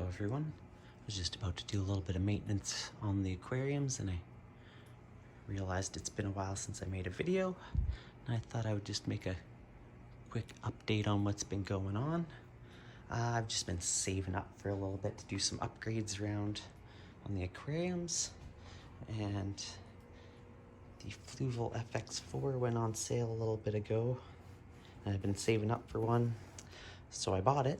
everyone. I was just about to do a little bit of maintenance on the aquariums and I realized it's been a while since I made a video, and I thought I would just make a quick update on what's been going on. I've just been saving up for a little bit to do some upgrades around on the aquariums, and the Fluval FX4 went on sale a little bit ago and I've been saving up for one, so I bought it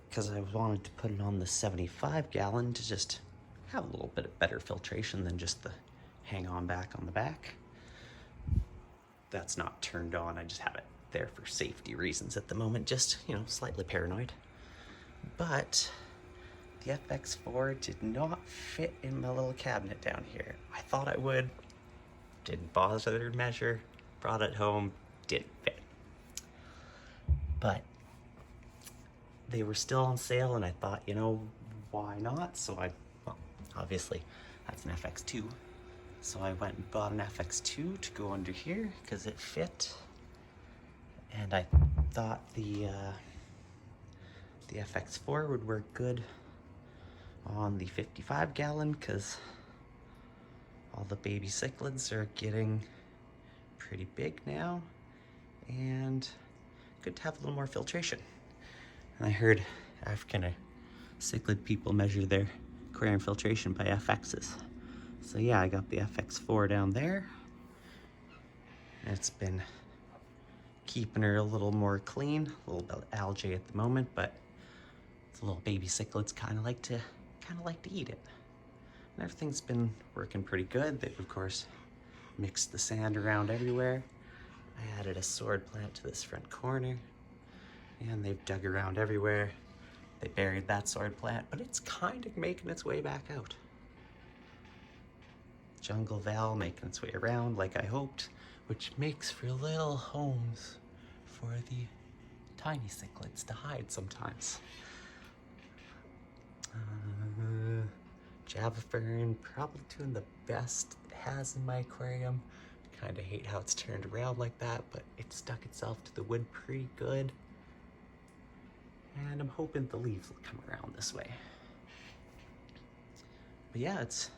because I wanted to put it on the 75-gallon to just have a little bit of better filtration than just the hang-on back on the back. That's not turned on, I just have it there for safety reasons at the moment, just, slightly paranoid. But the FX4 did not fit in my little cabinet down here. I thought it would, didn't bother to measure, brought it home, didn't fit. But they were still on sale and I thought, why not? So obviously that's an FX2. So I went and bought an FX2 to go under here because it fit. And I thought the FX4 would work good on the 55-gallon because all the baby cichlids are getting pretty big now and good to have a little more filtration. And I heard African cichlid people measure their aquarium filtration by FXs. So yeah, I got the FX4 down there. It's been keeping her a little more clean, a little bit of algae at the moment, but the little baby cichlids kind of like to eat it. And everything's been working pretty good. They've of course mixed the sand around everywhere. I added a sword plant to this front corner, and they've dug around everywhere. They buried that sword plant, but it's kind of making its way back out. Jungle Val making its way around like I hoped, which makes for little homes for the tiny cichlids to hide sometimes. Java Fern, probably doing the best it has in my aquarium. Kind of hate how it's turned around like that, but it stuck itself to the wood pretty good. And I'm hoping the leaves will come around this way. But yeah, it's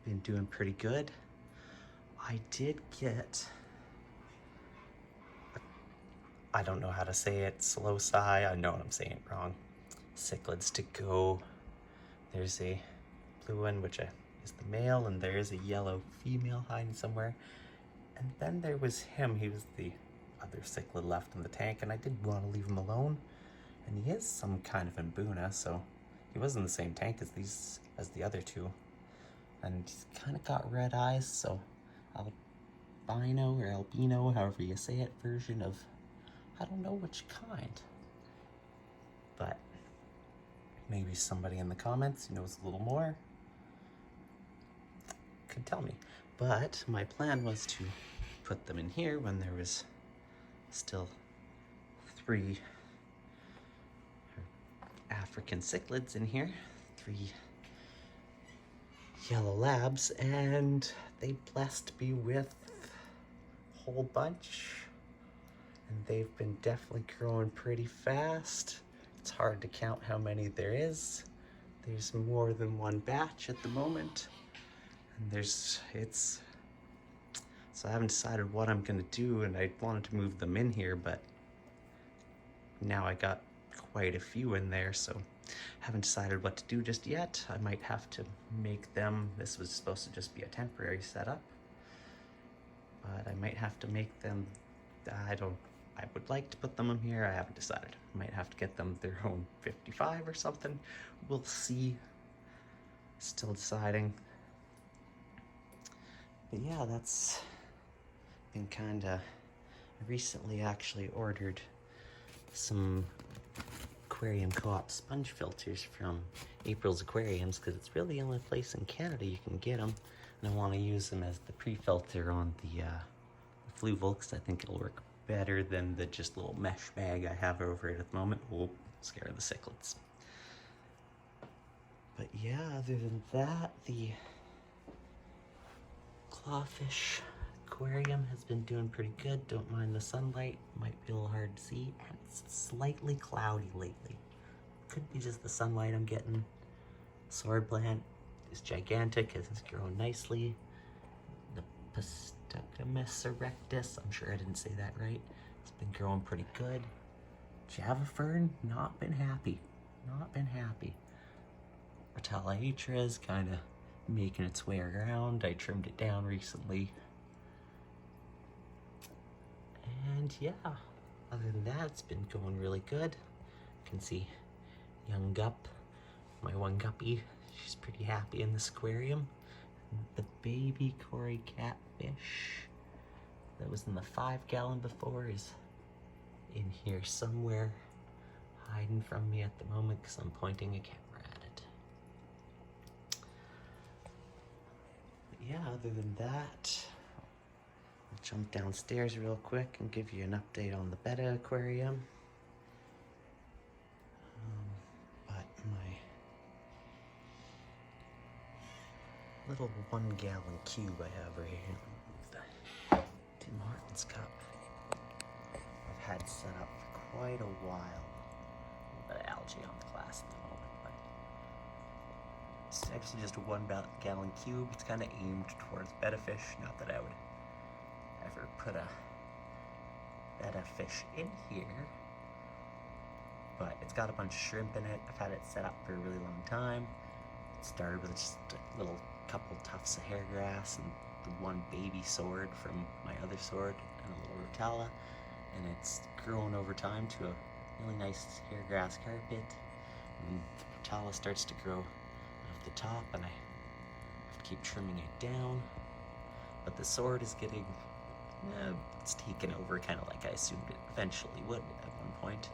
been doing pretty good. I did get, I don't know how to say it, slow sigh, I know I'm saying it wrong, cichlids to go. There's a blue one, which is the male, and there is a yellow female hiding somewhere. And then there was him, he was the other cichlid left in the tank, and I did want to leave him alone. And he is some kind of Mbuna, so he was in the same tank as the other two. And he's kind of got red eyes, so albino or albino, however you say it, version of, I don't know which kind. But maybe somebody in the comments who knows a little more could tell me. But my plan was to put them in here when there was still 3 African cichlids in here, 3 yellow labs, and they blessed me with a whole bunch, and they've been definitely growing pretty fast. It's hard to count how many there is. There's more than one batch at the moment, and so I haven't decided what I'm gonna do, and I wanted to move them in here, but now I got quite a few in there, so haven't decided what to do just yet. I might have to make them, this was supposed to just be a temporary setup, but I might have to make them, I would like to put them in here, I haven't decided. I might have to get them their own 55 or something. We'll see, still deciding. But yeah, that's been kinda, I recently actually ordered some aquarium co-op sponge filters from April's Aquariums because it's really the only place in Canada you can get them, and I want to use them as the pre-filter on the Fluval because I think it'll work better than the just little mesh bag I have over it at the moment. Will scare the cichlids. But yeah, other than that, the clawfish aquarium has been doing pretty good. Don't mind the sunlight, might be a little hard to see. It's slightly cloudy lately. could be just the sunlight I'm getting. Sword plant is gigantic, it's growing nicely. The Pistocamus erectus, I'm sure I didn't say that right. It's been growing pretty good. Java fern, not been happy. Not been happy. Rotala is kind of making its way around. I trimmed it down recently. And yeah, other than that, it's been going really good. You can see young gup, my one guppy, she's pretty happy in this aquarium. The baby Cory catfish that was in the 5-gallon before is in here somewhere, hiding from me at the moment because I'm pointing a camera at it. But yeah, other than that, I'll jump downstairs real quick and give you an update on the betta aquarium. But my little 1-gallon cube I have right here, the Tim Hortons cup, I've had set up for quite a while. A little bit of algae on the glass at the moment, but it's actually just a 1-gallon cube. It's kind of aimed towards betta fish. Not that I would ever put a betta fish in here, but it's got a bunch of shrimp in it. I've had it set up for a really long time. It started with just a little couple tufts of hair grass and the one baby sword from my other sword and a little rotala, and it's grown over time to a really nice hair grass carpet. And the rotala starts to grow off the top, and I have to keep trimming it down. But the sword is getting, it's taken over kind of like I assumed it eventually would at one point.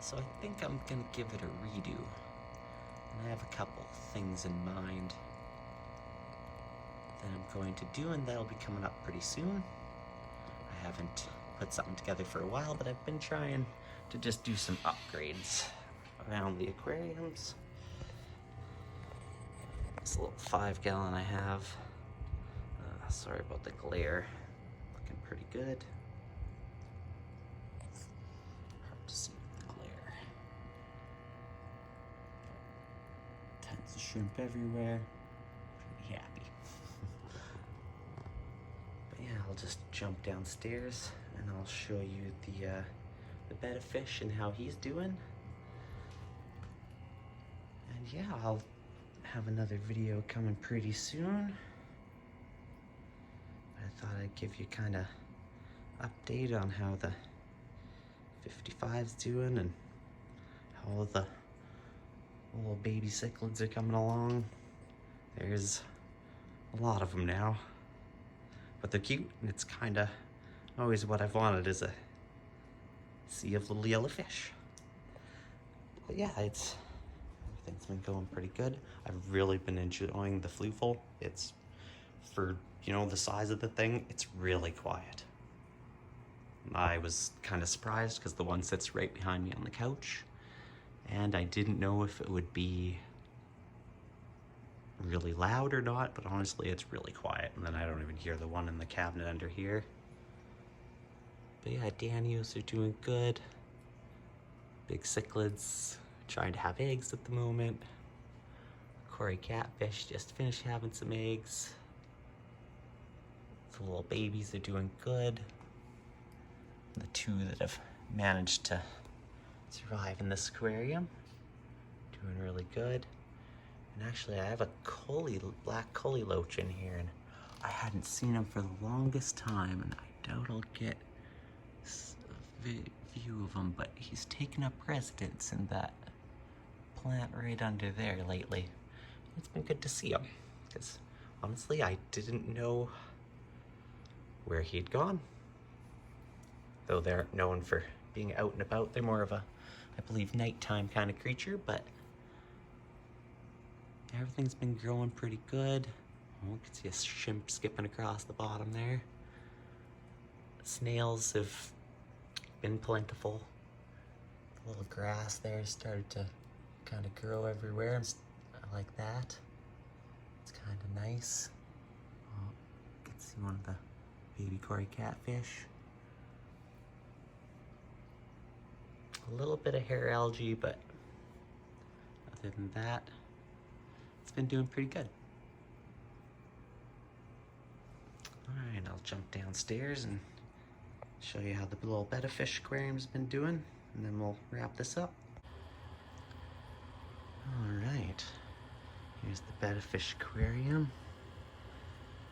So I think I'm gonna give it a redo. And I have a couple things in mind that I'm going to do, and that'll be coming up pretty soon. I haven't put something together for a while, but I've been trying to just do some upgrades around the aquariums. This little 5-gallon I have, sorry about the glare, looking pretty good. Hard to see with the glare. Tons of shrimp everywhere, pretty happy. But yeah, I'll just jump downstairs and I'll show you the betta fish and how he's doing. And yeah, I'll have another video coming pretty soon. I thought I'd give you kind of update on how the 55's doing and how all the little baby cichlids are coming along. There's a lot of them now, but they're cute, and it's kind of always what I've wanted, is a sea of little yellow fish. But yeah, everything's been going pretty good. I've really been enjoying the flufel. It's, for, you know, the size of the thing, it's really quiet. I was kind of surprised because the one sits right behind me on the couch, and I didn't know if it would be really loud or not, but honestly it's really quiet, and then I don't even hear the one in the cabinet under here. But yeah, Danios are doing good. Big cichlids trying to have eggs at the moment. Cory catfish just finished having some eggs. The little babies are doing good. The two that have managed to survive in this aquarium, doing really good. And actually I have a black collie loach in here, and I hadn't seen him for the longest time, and I doubt I'll get a view of him, but he's taken up residence in that plant right under there lately. It's been good to see him, because honestly I didn't know where he'd gone. Though they're known for being out and about, they're more of a, I believe, nighttime kind of creature, but everything's been growing pretty good. Oh, you can see a shrimp skipping across the bottom there. Snails have been plentiful. The little grass there started to kind of grow everywhere, and I like that. It's kind of nice. Oh, you can see one of the baby Cory catfish. A little bit of hair algae, but other than that, it's been doing pretty good. Alright, I'll jump downstairs and show you how the little betta fish aquarium's been doing, and then we'll wrap this up. Alright, here's the betta fish aquarium.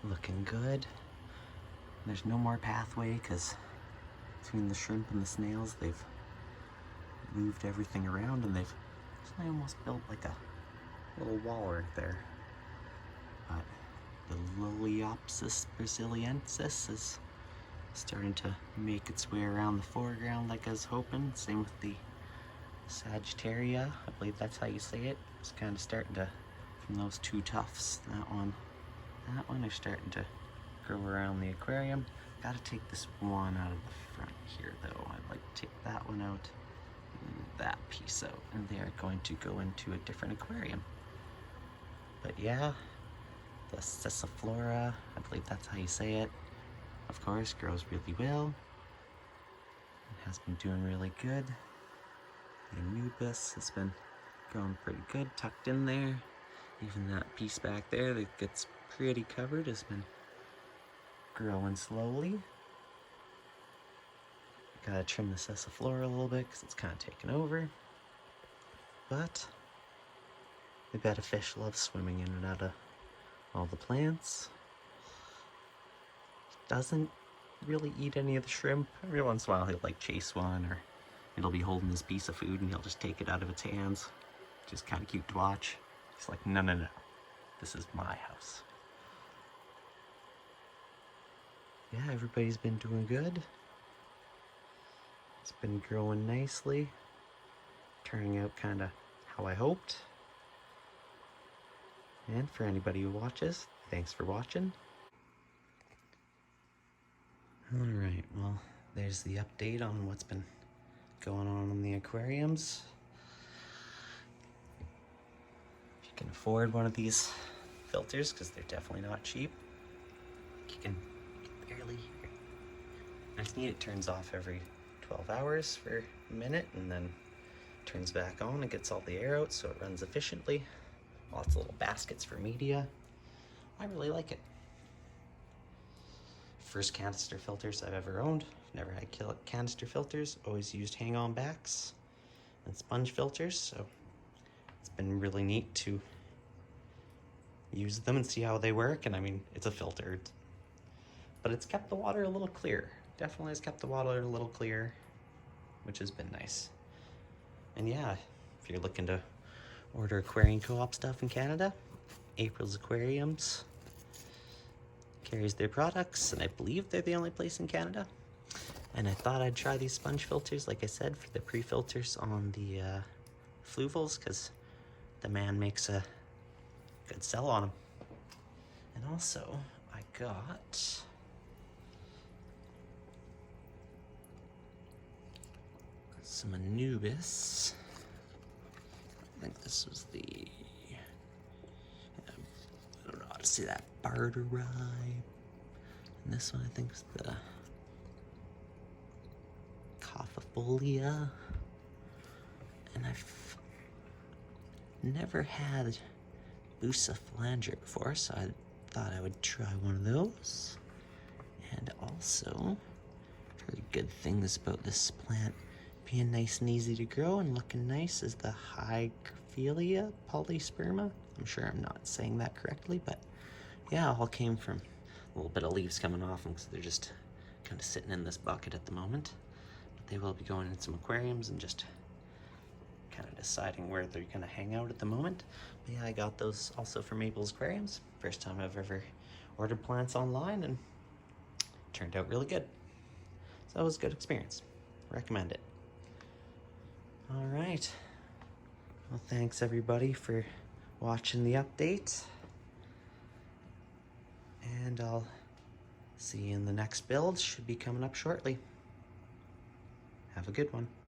Looking good. There's no more pathway because between the shrimp and the snails, they've moved everything around, and they've actually almost built like a little wall right there. But the Liliopsis brasiliensis is starting to make its way around the foreground like I was hoping. Same with the Sagittaria, I believe that's how you say it. It's kind of starting to, from those two tufts, that one are starting to grow around the aquarium. Gotta take this one out of the front here though. I'd like to take that one out and that piece out, and they're going to go into a different aquarium. But yeah, the Cichlid, I believe that's how you say it, of course, grows really well. It has been doing really good. The Anubis has been growing pretty good, tucked in there. Even that piece back there that gets pretty covered has been growing slowly. Gotta trim the Cichlid a little bit because it's kind of taken over. But the betta fish loves swimming in and out of all the plants. Doesn't really eat any of the shrimp. Every once in a while he'll like chase one, or it'll be holding his piece of food and he'll just take it out of its hands. Just kind of cute to watch. He's like, no, no, no. This is my house. Yeah, everybody's been doing good. It's been growing nicely. Turning out kind of how I hoped. And for anybody who watches, thanks for watching. Alright, well, there's the update on what's been going on in the aquariums. If you can afford one of these filters, because they're definitely not cheap, you can barely hear it. Nice neat, it turns off every 12 hours for a minute and then turns back on and gets all the air out so it runs efficiently. Lots of little baskets for media. I really like it. First canister filters I've ever owned. Never had canister filters, always used hang-on backs and sponge filters, so it's been really neat to use them and see how they work. And I mean, it's a filter, but it's kept the water a little clear. Definitely has kept the water a little clear, which has been nice. And yeah, if you're looking to order aquarium co-op stuff in Canada, April's Aquariums carries their products, and I believe they're the only place in Canada. And I thought I'd try these sponge filters, like I said, for the pre-filters on the fluvels, because the man makes a good sell on them. And also, I got some Anubis. I think this was the, I don't know how to say that, barter rye. And this one I think is the Cophifolia. And I've never had Bucephalandra before, so I thought I would try one of those. And also, very good things about this plant being nice and easy to grow and looking nice is the Hygrophila polysperma. I'm sure I'm not saying that correctly, but yeah, all came from a little bit of leaves coming off them, because they're just kind of sitting in this bucket at the moment. But they will be going in some aquariums and just kind of deciding where they're going to hang out at the moment. But yeah, I got those also from April's Aquariums. First time I've ever ordered plants online, and it turned out really good. So it was a good experience. Recommend it. All right. Well, thanks everybody for watching the update. And I'll see you in the next build. Should be coming up shortly. Have a good one.